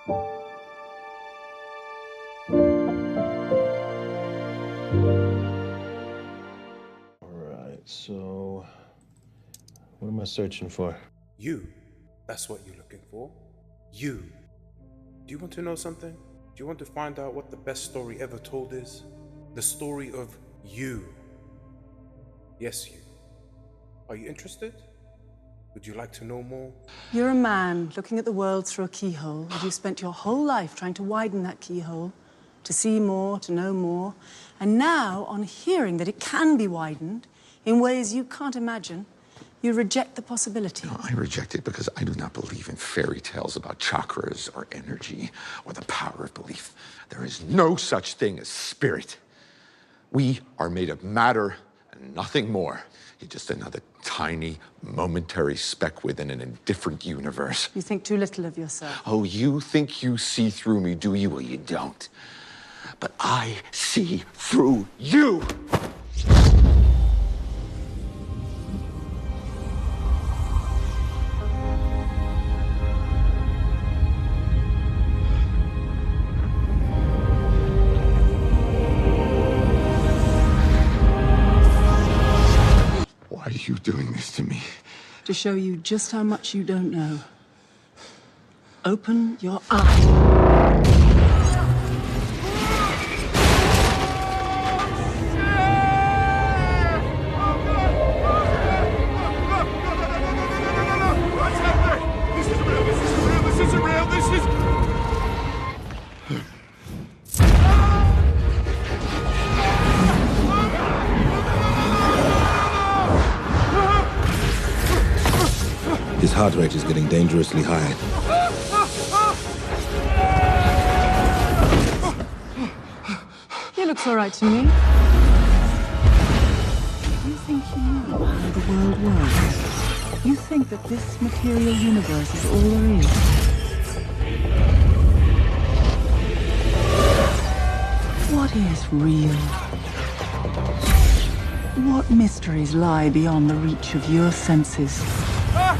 Alright, so what am I searching for? You. That's what you're looking for. You. Do you want to know something? Do you want to find out what the best story ever told is? The story of you. Yes, you. Are you interested? Would you like to know more? You're a man looking at the world through a keyhole, and you've spent your whole life trying to widen that keyhole, to see more, to know more. And now, on hearing that it can be widened in ways you can't imagine, you reject the possibility. No, I reject it because I do not believe in fairy tales about chakras or energy or the power of belief. There is no such thing as spirit. We are made of matter and nothing more. You're just another tiny, momentary speck within an indifferent universe. You think too little of yourself. Oh, you think you see through me, do you? Well, you don't. But I see through you! Why are you doing this to me? To show you just how much you don't know. Open your eyes. His heart rate is getting dangerously high. He looks all right to me. You think you know how the world works? You think that this material universe is all there is? What is real? What mysteries lie beyond the reach of your senses? At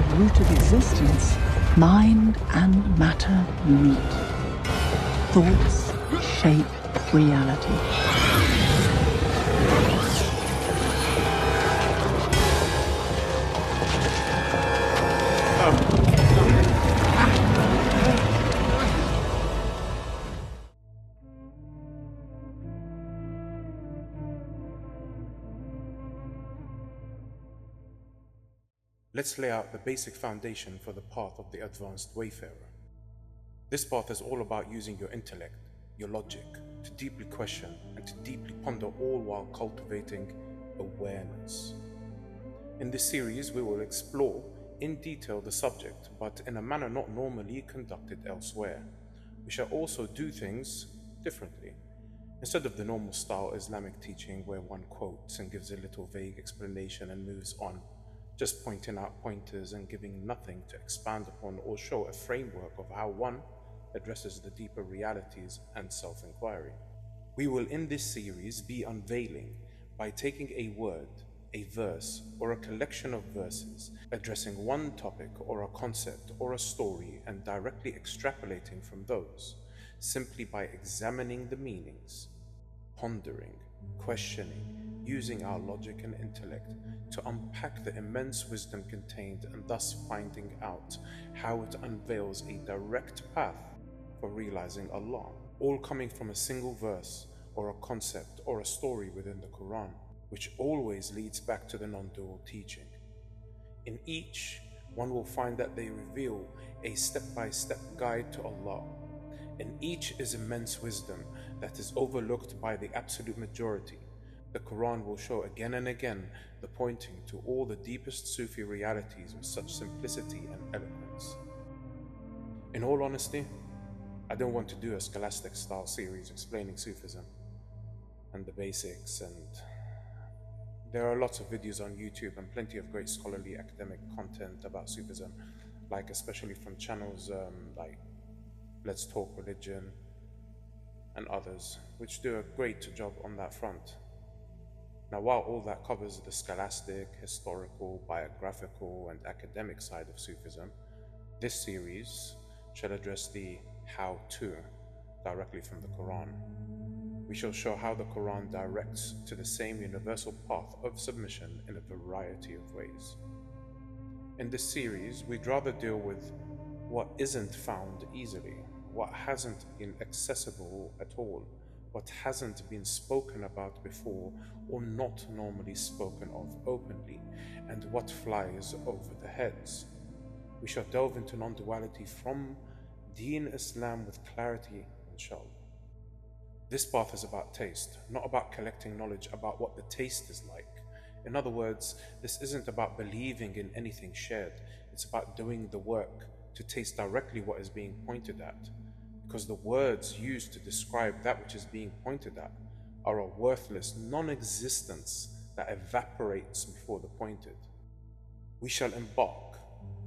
the root of existence, mind and matter meet. Thoughts shape reality. Let's lay out the basic foundation for the path of the advanced wayfarer. This path is all about using your intellect, your logic, to deeply question and to deeply ponder, all while cultivating awareness. In this series, we will explore in detail the subject, but in a manner not normally conducted elsewhere. We shall also do things differently. Instead of the normal style Islamic teaching where one quotes and gives a little vague explanation and moves on, just pointing out pointers and giving nothing to expand upon or show a framework of how one addresses the deeper realities and self-inquiry. We will in this series be unveiling by taking a word, a verse, or a collection of verses, addressing one topic or a concept or a story and directly extrapolating from those, simply by examining the meanings, pondering, questioning, using our logic and intellect to unpack the immense wisdom contained and thus finding out how it unveils a direct path for realizing Allah, all coming from a single verse or a concept or a story within the Quran, which always leads back to the non-dual teaching. In each, one will find that they reveal a step-by-step guide to Allah. In each is immense wisdom that is overlooked by the absolute majority. The Quran will show again and again the pointing to all the deepest Sufi realities with such simplicity and eloquence. In all honesty, I don't want to do a scholastic style series explaining Sufism and the basics, and there are lots of videos on YouTube and plenty of great scholarly academic content about Sufism, like especially from channels like Let's Talk Religion and others, which do a great job on that front. Now, while all that covers the scholastic, historical, biographical, and academic side of Sufism, This series shall address the how-to directly from the Quran. We shall show how the Quran directs to the same universal path of submission in a variety of ways. In this series, we'd rather deal with what isn't found easily, what hasn't been accessible at all, what hasn't been spoken about before or not normally spoken of openly, and what flies over the heads. We shall delve into non-duality from Deen Islam with clarity, inshallah. This path is about taste, not about collecting knowledge about what the taste is like. In other words, this isn't about believing in anything shared, it's about doing the work to taste directly what is being pointed at, because the words used to describe that which is being pointed at are a worthless non-existence that evaporates before the pointed. We shall embark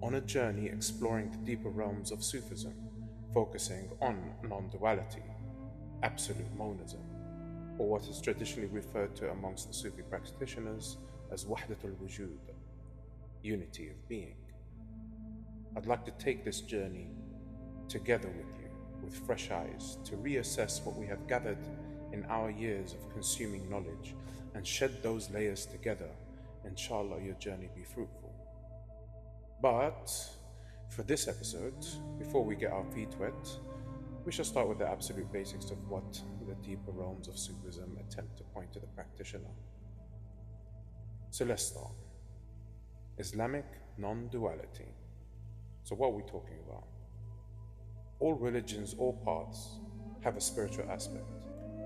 on a journey exploring the deeper realms of Sufism, focusing on non-duality, absolute monism, or what is traditionally referred to amongst the Sufi practitioners as wahdatul wujud, unity of being. I'd like to take this journey together with you, with fresh eyes, to reassess what we have gathered in our years of consuming knowledge and shed those layers together. Inshallah, your journey be fruitful. But for this episode, before we get our feet wet, we shall start with the absolute basics of what the deeper realms of Sufism attempt to point to the practitioner. So let's start. Islamic non-duality. So what are we talking about? All religions, all paths, have a spiritual aspect.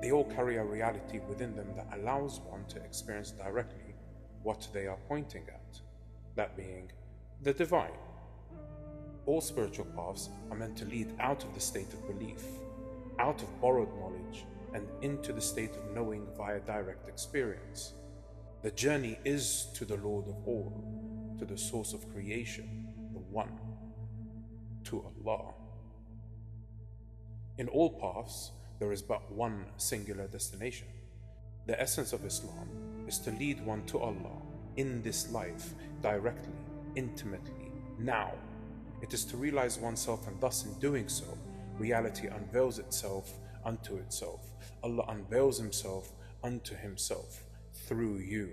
They all carry a reality within them that allows one to experience directly what they are pointing at, that being the divine. All spiritual paths are meant to lead out of the state of belief, out of borrowed knowledge, and into the state of knowing via direct experience. The journey is to the Lord of all, to the source of creation, the One, to Allah. In all paths, there is but one singular destination. The essence of Islam is to lead one to Allah in this life, directly, intimately, now. It is to realize oneself, and thus in doing so, reality unveils itself unto itself. Allah unveils Himself unto Himself through you.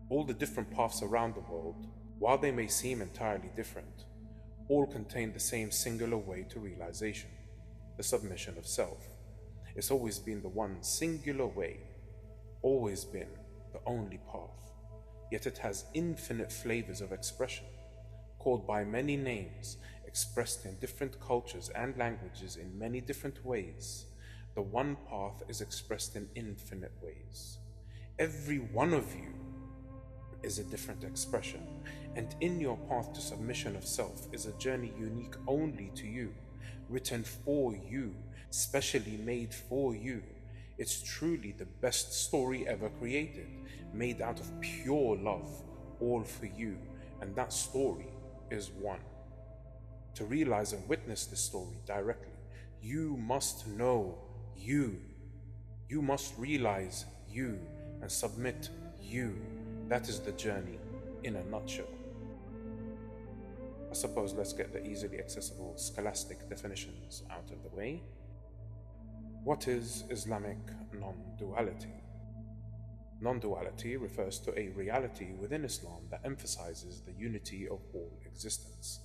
All the different paths around the world, while they may seem entirely different, all contain the same singular way to realization, the submission of self. It's always been the one singular way, always been the only path. Yet it has infinite flavors of expression, called by many names, expressed in different cultures and languages in many different ways. The one path is expressed in infinite ways. Every one of you is a different expression, and in your path to submission of self is a journey unique only to you, written for you, specially made for you. It's truly the best story ever created, made out of pure love, all for you, and that story is one. To realize and witness this story directly, you must know you. You must realize you and submit you. That is the journey in a nutshell. I suppose let's get the easily accessible scholastic definitions out of the way. What is Islamic non-duality? Non-duality refers to a reality within Islam that emphasizes the unity of all existence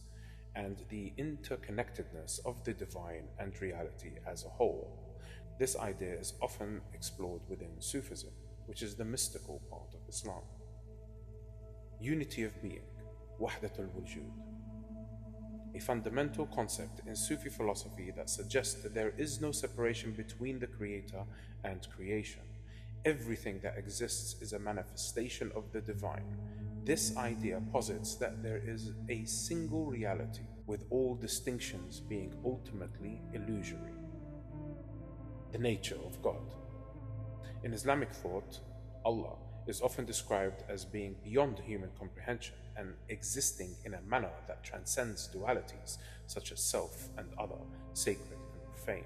and the interconnectedness of the divine and reality as a whole. This idea is often explored within Sufism, which is the mystical part of Islam. Unity of being, wahdatul wujud, a fundamental concept in Sufi philosophy that suggests that there is no separation between the creator and creation. Everything that exists is a manifestation of the divine. This idea posits that there is a single reality, with all distinctions being ultimately illusory. The nature of God. In Islamic thought, Allah is often described as being beyond human comprehension and existing in a manner that transcends dualities such as self and other, sacred and profane.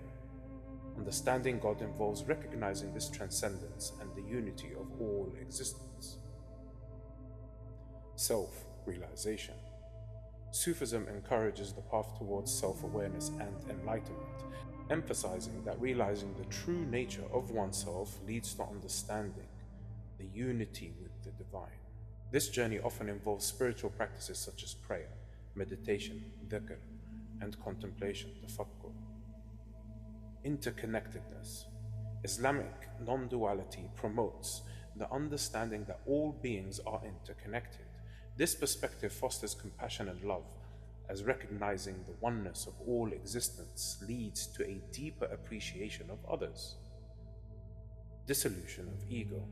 Understanding God involves recognizing this transcendence and the unity of all existence. Self-realization. Sufism encourages the path towards self-awareness and enlightenment, emphasizing that realizing the true nature of oneself leads to understanding the unity with the divine. This journey often involves spiritual practices such as prayer, meditation, dhikr, and contemplation, tafakkur. Interconnectedness. Islamic non-duality promotes the understanding that all beings are interconnected. This perspective fosters compassion and love, as recognizing the oneness of all existence leads to a deeper appreciation of others. Dissolution of ego.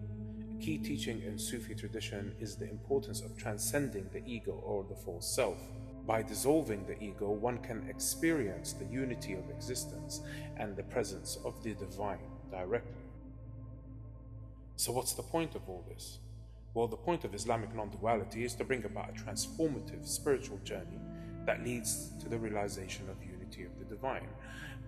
A key teaching in Sufi tradition is the importance of transcending the ego or the false self. By dissolving the ego, one can experience the unity of existence and the presence of the divine directly. So what's the point of all this? Well, the point of Islamic non-duality is to bring about a transformative spiritual journey that leads to the realization of unity of the divine.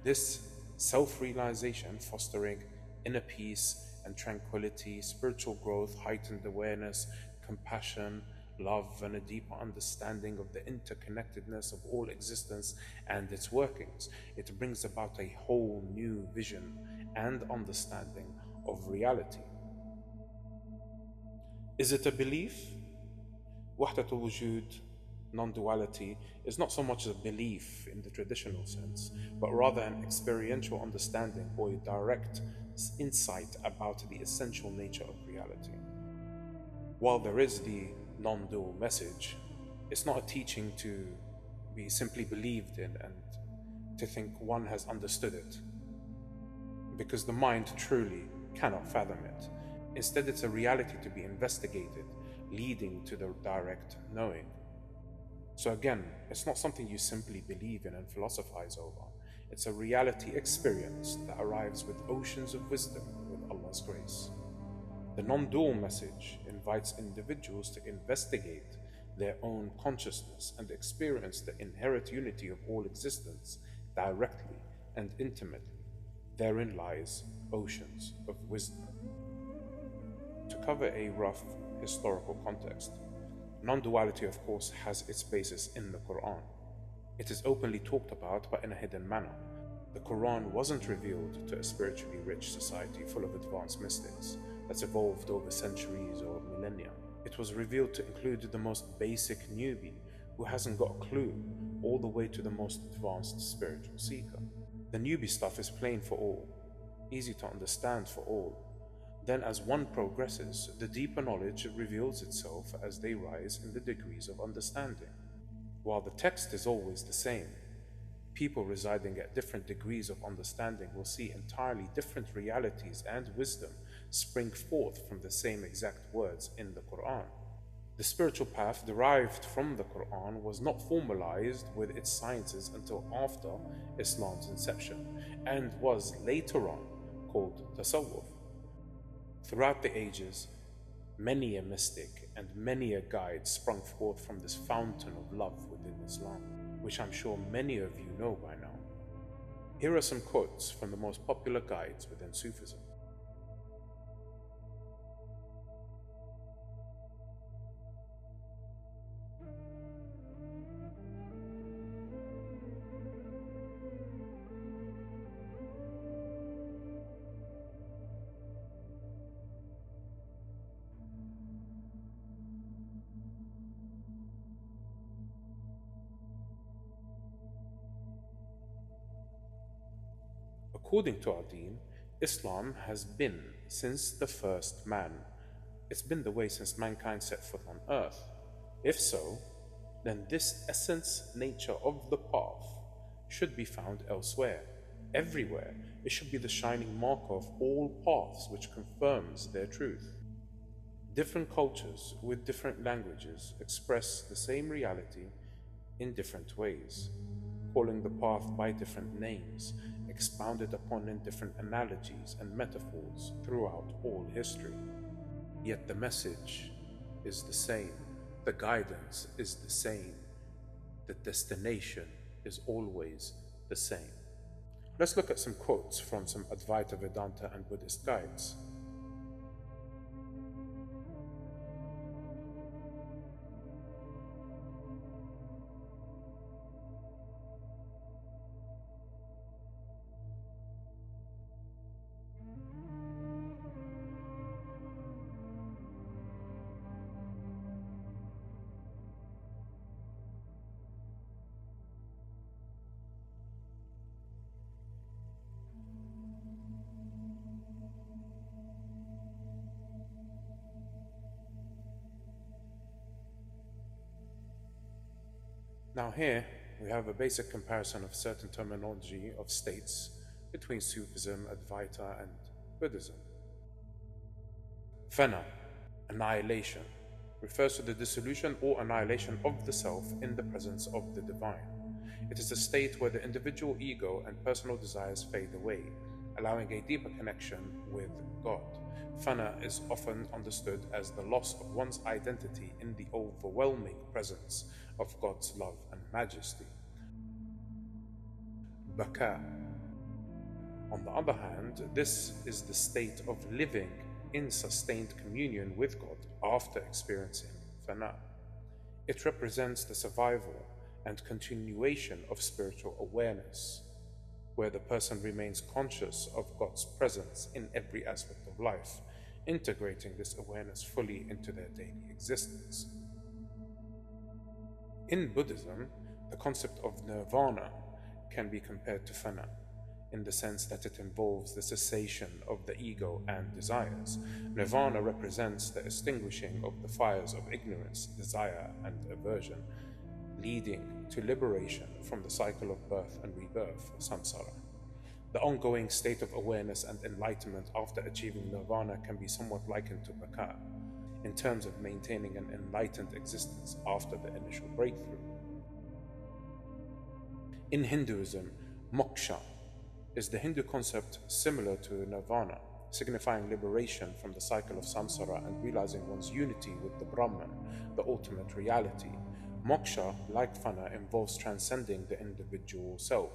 This self-realization fostering inner peace and tranquility, spiritual growth, heightened awareness, compassion, love, and a deeper understanding of the interconnectedness of all existence and its workings. It brings about a whole new vision and understanding of reality. Is it a belief? Wahdatul Wujud, non-duality, is not so much a belief in the traditional sense, but rather an experiential understanding or a direct insight about the essential nature of reality. While there is the non-dual message, it's not a teaching to be simply believed in and to think one has understood it, because the mind truly cannot fathom it. Instead, it's a reality to be investigated, leading to the direct knowing. So again, it's not something you simply believe in and philosophize over. It's a reality experience that arrives with oceans of wisdom with Allah's grace. The non-dual message invites individuals to investigate their own consciousness and experience the inherent unity of all existence directly and intimately. Therein lies oceans of wisdom. To cover a rough historical context, non-duality, of course, has its basis in the Quran. It is openly talked about, but in a hidden manner. The Quran wasn't revealed to a spiritually rich society full of advanced mystics that's evolved over centuries or millennia. It was revealed to include the most basic newbie who hasn't got a clue, all the way to the most advanced spiritual seeker. The newbie stuff is plain for all, easy to understand for all. Then as one progresses, the deeper knowledge reveals itself as they rise in the degrees of understanding. While the text is always the same, people residing at different degrees of understanding will see entirely different realities and wisdom spring forth from the same exact words in the Quran. The spiritual path derived from the Quran was not formalized with its sciences until after Islam's inception, and was later on called Tasawwuf. Throughout the ages, many a mystic and many a guide sprung forth from this fountain of love within Islam, which I'm sure many of you know by now. Here are some quotes from the most popular guides within Sufism. According to our deen, Islam has been since the first man. It's been the way since mankind set foot on earth. If so, then this essence nature of the path should be found elsewhere, everywhere. It should be the shining marker of all paths which confirms their truth. Different cultures with different languages express the same reality in different ways, calling the path by different names, expounded upon in different analogies and metaphors throughout all history. Yet the message is the same, the guidance is the same, the destination is always the same. Let's look at some quotes from some Advaita Vedanta and Buddhist guides. Now here, we have a basic comparison of certain terminology of states between Sufism, Advaita, and Buddhism. Fana, annihilation, refers to the dissolution or annihilation of the self in the presence of the divine. It is a state where the individual ego and personal desires fade away, allowing a deeper connection with God. Fana is often understood as the loss of one's identity in the overwhelming presence of God's love and majesty. Baka. On the other hand, this is the state of living in sustained communion with God after experiencing Fana. It represents the survival and continuation of spiritual awareness, where the person remains conscious of God's presence in every aspect of life, integrating this awareness fully into their daily existence. In Buddhism, the concept of nirvana can be compared to Fana, in the sense that it involves the cessation of the ego and desires. Nirvana represents the extinguishing of the fires of ignorance, desire, and aversion, leading to liberation from the cycle of birth and rebirth, samsara. The ongoing state of awareness and enlightenment after achieving nirvana can be somewhat likened to baka, in terms of maintaining an enlightened existence after the initial breakthrough. In Hinduism, moksha is the Hindu concept similar to nirvana, signifying liberation from the cycle of samsara and realizing one's unity with the Brahman, the ultimate reality. Moksha, like Fana, involves transcending the individual self.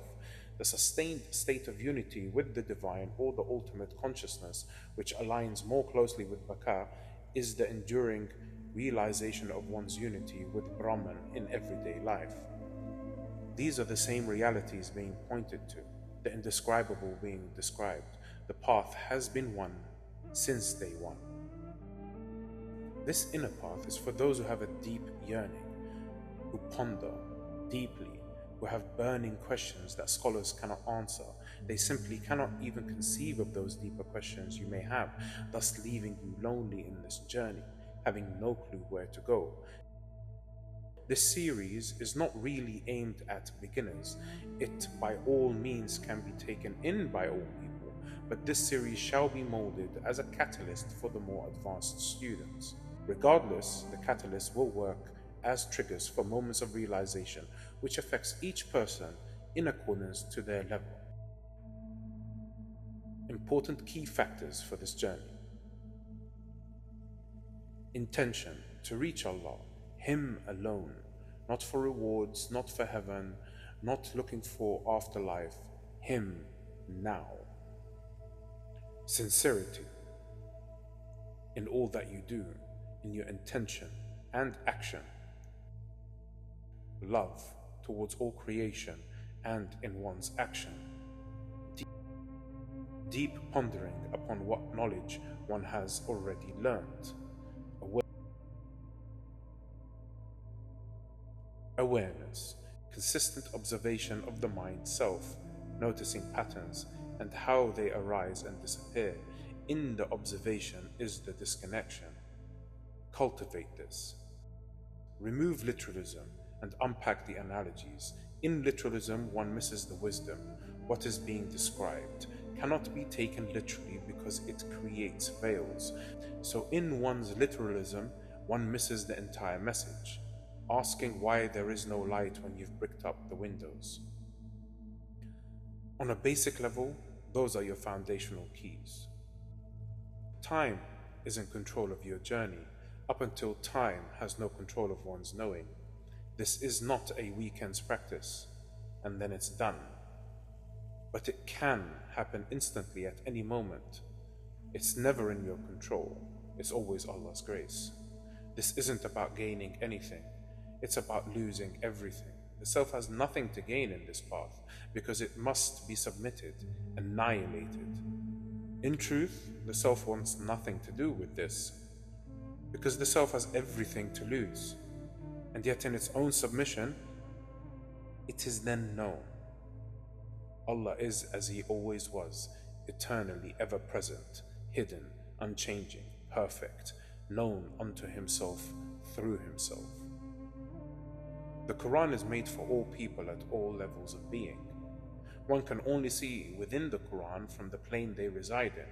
The sustained state of unity with the divine or the ultimate consciousness, which aligns more closely with Baka, is the enduring realization of one's unity with Brahman in everyday life. These are the same realities being pointed to, the indescribable being described. The path has been one since day one. This inner path is for those who have a deep yearning, who ponder deeply, who have burning questions that scholars cannot answer. They simply cannot even conceive of those deeper questions you may have, thus leaving you lonely in this journey, having no clue where to go. This series is not really aimed at beginners. It by all means can be taken in by all people, but this series shall be molded as a catalyst for the more advanced students. Regardless, the catalyst will work as triggers for moments of realization, which affects each person in accordance to their level. Important key factors for this journey. Intention: to reach Allah, Him alone, not for rewards, not for heaven, not looking for afterlife, Him now. Sincerity in all that you do, in your intention and action. Love towards all creation and in one's action. Deep pondering upon what knowledge one has already learned. Awareness, consistent observation of the mind self, noticing patterns and how they arise and disappear. In the observation is the disconnection. Cultivate this. Remove literalism and unpack the analogies. In literalism, one misses the wisdom. What is being described cannot be taken literally because it creates veils. So in one's literalism, one misses the entire message, asking why there is no light when you've bricked up the windows. On a basic level, those are your foundational keys. Time is in control of your journey, up until time has no control of one's knowing. This is not a weekend's practice, and then it's done. But it can happen instantly at any moment. It's never in your control. It's always Allah's grace. This isn't about gaining anything. It's about losing everything. The self has nothing to gain in this path because it must be submitted, annihilated. In truth, the self wants nothing to do with this because the self has everything to lose. And yet in its own submission, it is then known. Allah is as He always was, eternally ever present, hidden, unchanging, perfect, known unto Himself through Himself. The Quran is made for all people at all levels of being. One can only see within the Quran from the plane they reside in.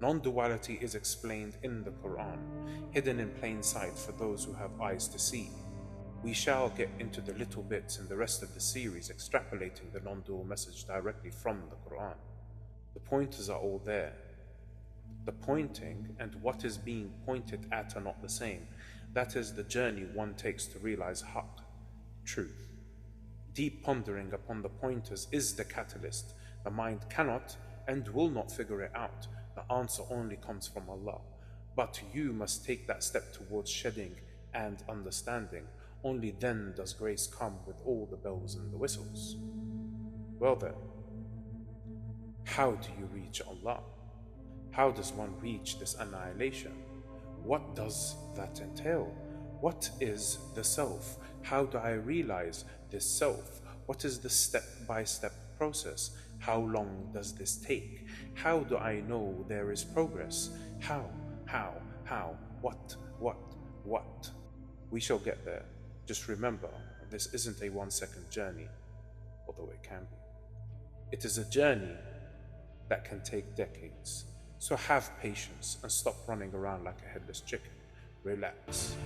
Non-duality is explained in the Quran, hidden in plain sight for those who have eyes to see. We shall get into the little bits in the rest of the series extrapolating the non-dual message directly from the Quran. The pointers are all there. The pointing and what is being pointed at are not the same. That is the journey one takes to realize haqq, truth. Deep pondering upon the pointers is the catalyst. The mind cannot and will not figure it out. The answer only comes from Allah. But you must take that step towards shedding and understanding. Only then does grace come with all the bells and the whistles. Well then, how do you reach Allah? How does one reach this annihilation? What does that entail? What is the self? How do I realize this self? What is the step-by-step process? How long does this take? How do I know there is progress? How, what? We shall get there. Just remember, this isn't a 1-second journey, although it can be. It is a journey that can take decades. So have patience and stop running around like a headless chicken. Relax.